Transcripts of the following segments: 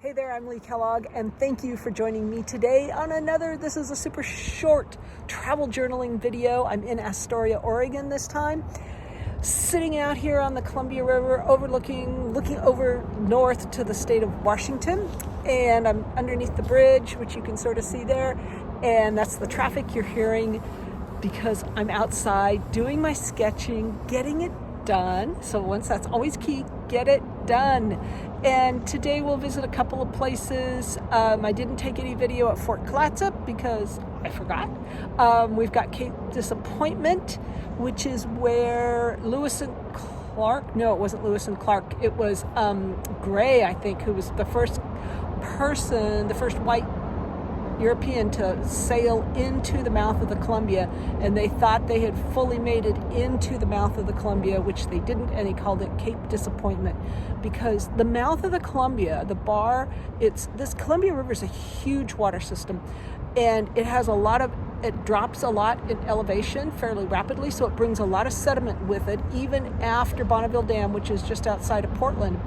Hey there, I'm Lee Kellogg, and thank you for joining me today on this is a super short travel journaling video. I'm in Astoria, Oregon this time, sitting out here on the Columbia River, looking over north to the state of Washington, and I'm underneath the bridge, which you can sort of see there, and that's the traffic you're hearing because I'm outside doing my sketching, getting it done. So once that's always key, get it done. And today we'll visit a couple of places. I didn't take any video at Fort Clatsop because I forgot. We've got Cape Disappointment, which is where Lewis and Clark, no, it wasn't Lewis and Clark, it was Gray, I think, who was the first white European to sail into the mouth of the Columbia, and they thought they had fully made it into the mouth of the Columbia, which they didn't, and he called it Cape Disappointment because the mouth of the Columbia, this Columbia River is a huge water system, and it drops a lot in elevation fairly rapidly, so it brings a lot of sediment with it, even after Bonneville Dam, which is just outside of Portland.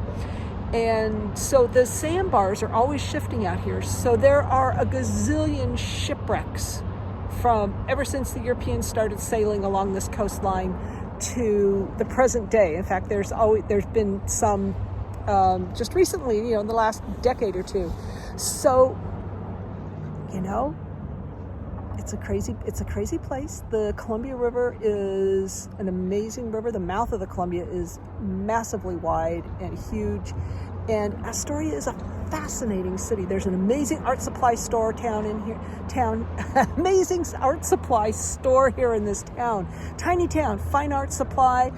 And so the sandbars are always shifting out here. So there are a gazillion shipwrecks ever since the Europeans started sailing along this coastline to the present day. In fact, there's been some just recently, in the last decade or two. So, it's a crazy place. The Columbia River is an amazing river. The mouth of the Columbia is massively wide and huge. And Astoria is a fascinating city. There's an amazing art supply store amazing art supply store here in this town. Tiny town, fine art supply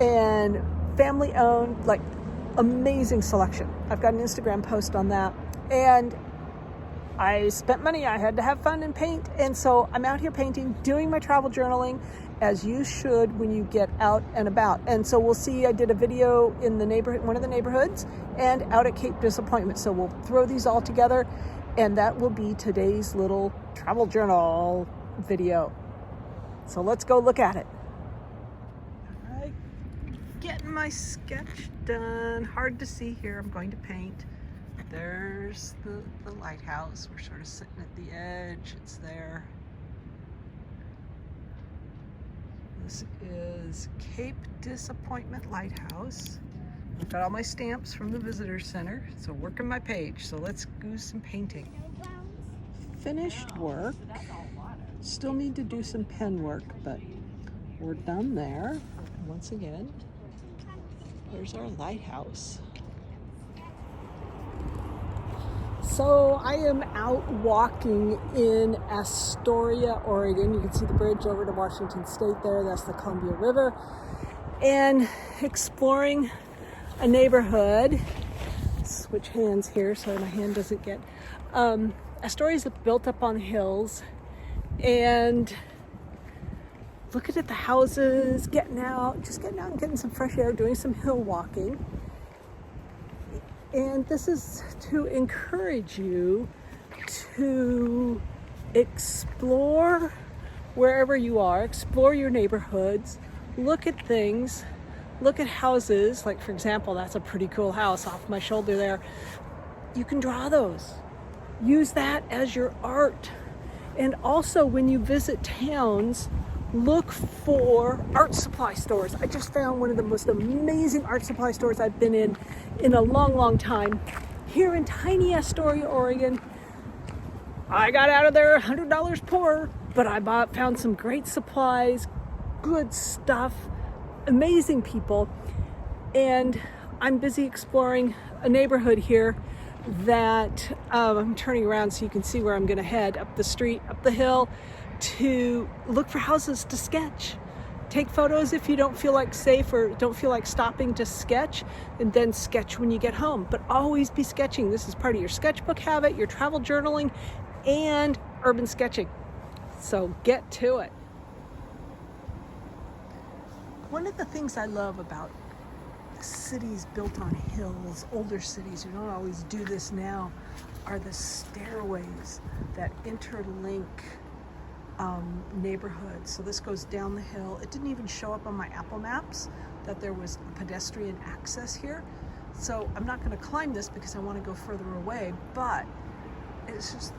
and family owned, amazing selection. I've got an Instagram post on that. And I spent money. I had to have fun and paint. And so I'm out here painting, doing my travel journaling, as you should when you get out and about. And so we'll see, I did a video in one of the neighborhoods and out at Cape Disappointment. So we'll throw these all together, and that will be today's little travel journal video. So let's go look at it. All right, getting my sketch done. Hard to see here. I'm going to paint. There's the lighthouse. We're sort of sitting at the edge. It's there. This is Cape Disappointment Lighthouse. I've got all my stamps from the visitor center, so working my page. So let's do some painting. Finished work. Still need to do some pen work, but we're done there. Once again, there's our lighthouse. So I am out walking in Astoria, Oregon. You can see the bridge over to Washington State there. That's the Columbia River. And exploring a neighborhood. Switch hands here so my hand doesn't get... Astoria is built up on hills. And looking at the houses, getting out and getting some fresh air, doing some hill walking. And this is to encourage you to explore wherever you are, explore your neighborhoods, look at things, look at houses. Like, for example, that's a pretty cool house off my shoulder there. You can draw those. Use that as your art. And also, when you visit towns, look for art supply stores. I just found one of the most amazing art supply stores I've been in a long, long time. Here in tiny Astoria, Oregon. I got out of there $100 poorer, but I found some great supplies, good stuff, amazing people. And I'm busy exploring a neighborhood here that I'm turning around so you can see where I'm gonna head, up the street, up the hill, to look for houses to sketch. Take photos if you don't feel like safe or don't feel like stopping to sketch, and then sketch when you get home. But always be sketching. This is part of your sketchbook habit, your travel journaling, and urban sketching. So get to it. One of the things I love about cities built on hills, older cities, we don't always do this now, are the stairways that interlink neighborhoods. So this goes down the hill. It didn't even show up on my Apple Maps that there was pedestrian access here. So I'm not going to climb this because I want to go further away, but it's just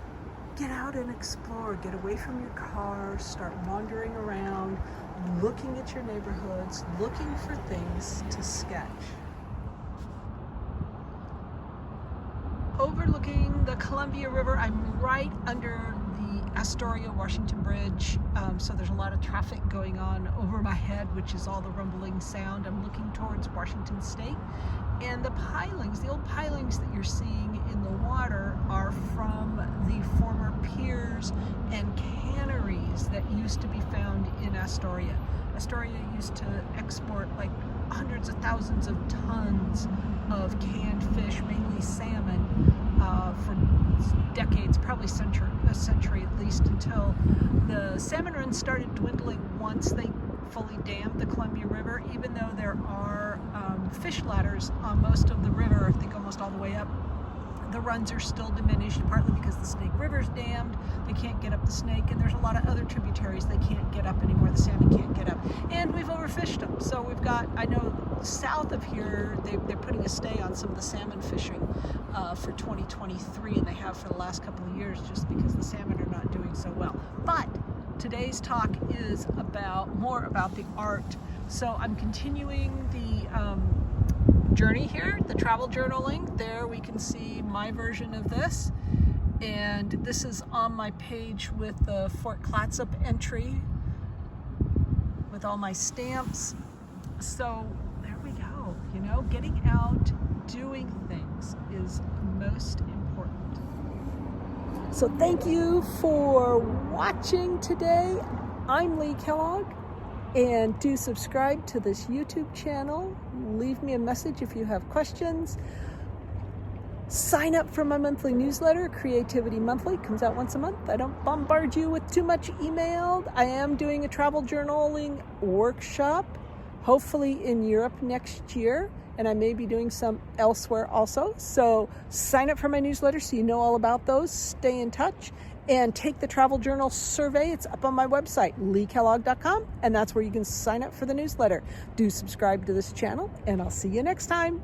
get out and explore, get away from your car, start wandering around, looking at your neighborhoods, looking for things to sketch. Overlooking the Columbia River, I'm right under the Astoria, Washington Bridge, so there's a lot of traffic going on over my head, which is all the rumbling sound. I'm looking towards Washington State, and the pilings, the old pilings that you're seeing in the water are from the former piers and canneries that used to be found in Astoria. Astoria used to export like hundreds of thousands of tons of canned fish, mainly salmon, for decades, probably a century at least, until the salmon runs started dwindling once they fully dammed the Columbia River. Even though there are fish ladders on most of the river, I think almost all the way up, the runs are still diminished, partly because the Snake River's dammed, they can't get up the Snake, and there's a lot of other tributaries they can't get up anymore, the salmon can't get up, and we've overfished them. So we've got, I know south of here, they're putting a stay on some of the salmon fishing for 2023, and they have for the last couple of years, just because the salmon are not doing so well. But today's talk is more about the art. So I'm continuing the journey here, the travel journaling. There we can see my version of this, and this is on my page with the Fort Clatsop entry with all my stamps. So there we go, you know, getting out, doing things is most important. So thank you for watching today. I'm Lee Kellogg, and do subscribe to this YouTube channel. Leave me a message if you have questions. Sign up for my monthly newsletter, Creativity Monthly. It comes out once a month. I don't bombard you with too much email. I am doing a travel journaling workshop, hopefully in Europe next year, and I may be doing some elsewhere also. So sign up for my newsletter so you know all about those. Stay in touch. And take the travel journal survey. It's up on my website, leekellogg.com, and that's where you can sign up for the newsletter. Do subscribe to this channel, and I'll see you next time.